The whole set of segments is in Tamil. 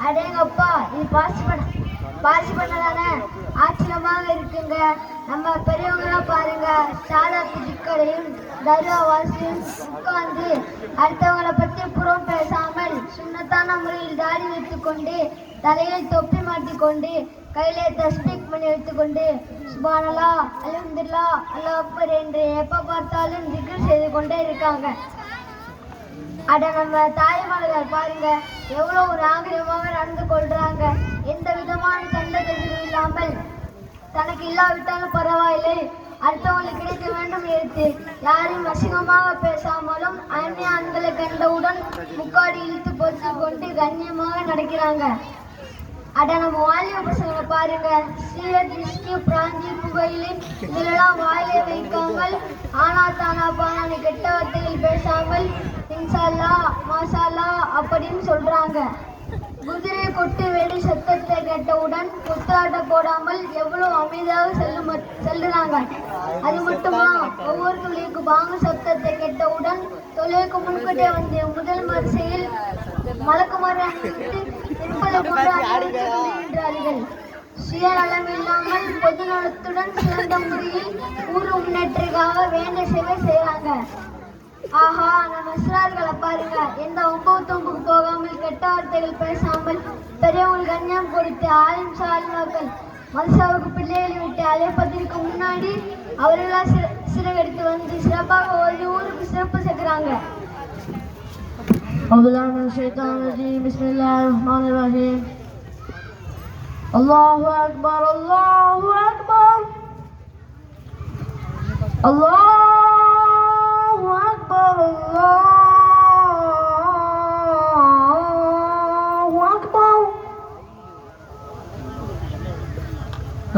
அடேங்கப்பா, இது பாசி பண்ணதானே ஆச்சரியமாக இருக்குங்க. நம்ம பெரியவங்களாம் பாருங்க, சாதா பிடிக்கடையும் தர்கா வாசியும் உட்கார்ந்து அடுத்தவங்களை பற்றி புறம் பேசாமல் சுண்ணத்தான முறையில் தாடி வைத்துக்கொண்டு தலையில் தொப்பி மாட்டிக்கொண்டு கையிலே தஸ்பீக் பண்ணி வைத்துக்கொண்டு சுபானல்லா அல்ஹம்துலில்லா அல்லாஹ் அக்பர் என்று எப்ப பார்த்தாலும் திக்ர் செய்து கொண்டே இருக்காங்க. அட நம்ம தாய்மார்கள் பாருங்க, எவ்வளவு நாகரிகமாக நடந்து கொள்றாங்க. எந்த விதமான சண்டை கதிரும் இல்லாமல் தனக்கு இல்லாவிட்டாலும் பரவாயில்லை, அடுத்தவங்களுக்கு கிடைக்க வேண்டும் எடுத்து யாரையும் அசிங்கமாக பேசாமலும் அந்நிய ஆண்களை கண்டவுடன் முக்காடி இழுத்து பொறுத்து கொண்டு கண்ணியமாக நடக்கிறாங்க. அட நம்ம வாலிப பசங்களை பாருங்க, சீரட் விஸ்கி பிராஞ்சி புகையிலே இதெல்லாம் வாயிலே வைக்காமல் ஆனா தானா பானான்னு கெட்ட வார்த்தைகள் பேசாமல் இன்ஷால்லா மாஷால்லா அப்படின்னு சொல்றாங்க. குதிரை கொட்டு வெடி சத்தத்தை கேட்டவுடன் குத்தாட்ட போடாமல் எவ்வளவு அமைதியாக செல்லுறாங்க. அது மட்டுமா, ஒவ்வொரு தொழிலுக்கு பாங்க சத்தத்தை கேட்டவுடன் தொழிலுக்கு முன்கட்டே வந்து முதல் வரிசையில் மலக்குமாறு என்றார்கள். சுயநலம் இல்லாமல் பொது நலத்துடன் சிறந்த முறையில் ஊர் முன்னேற்றக்காக வேண்டிய சேவை செய்யறாங்க. ஆஹா, நம்ம சிறார்களை பாருங்க, எந்த ஒம்புக்கு போகாமல் கெட்ட வார்த்தைகள் பேசாமல் பெரியவங்களுக்கு கண்ணியம் கொடுத்து ஆலிம் சாலிமாக்கள் மதுசாவுக்கு பிள்ளைகளை விட்டு அழைப்பதற்கு முன்னாடி அவர்களால் சிறகெடுத்து வந்து சிறப்பாக ஒரு ஊருக்கு சிறப்பு சேர்க்கிறாங்க. அல்லாஹு அக்பர் அல்லாஹு அக்பர் அல்லாஹ்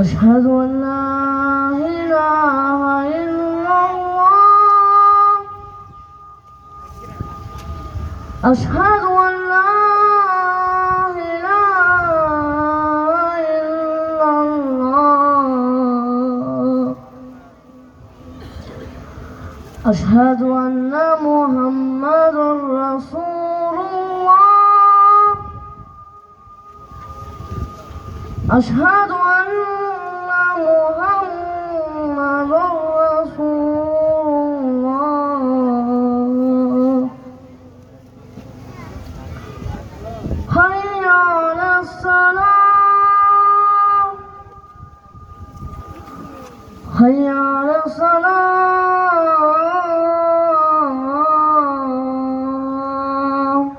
أشهد أن لا إله إلا الله أشهد أن لا إله إلا الله أشهد أن محمد رسول الله أشهد أن محمد رسول الله حي على الصلاة حي على الصلاة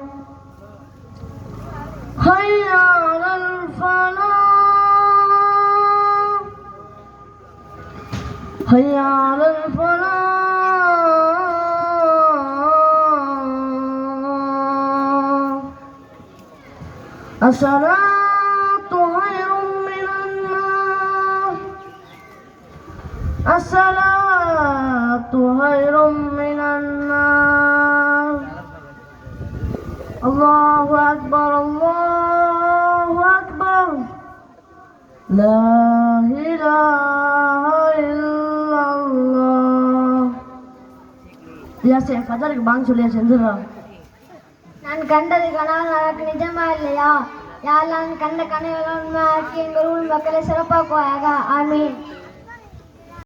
حي على الفلاح حي على الفلاح الصلاة خير من النوم الصلاة خير من النوم الله أكبر الله أكبر لا إله إلا الله. Biasa fajar bang sulia sendiri. நான் கண்டது கனவு எனக்கு நிஜமா இல்லையா? யாரெல்லாம் கண்ட கனவுகளும் உண்மையாக்கி எங்கள் ஊர் மக்களை சிறப்பாக்குவாயாக. ஆமீன்.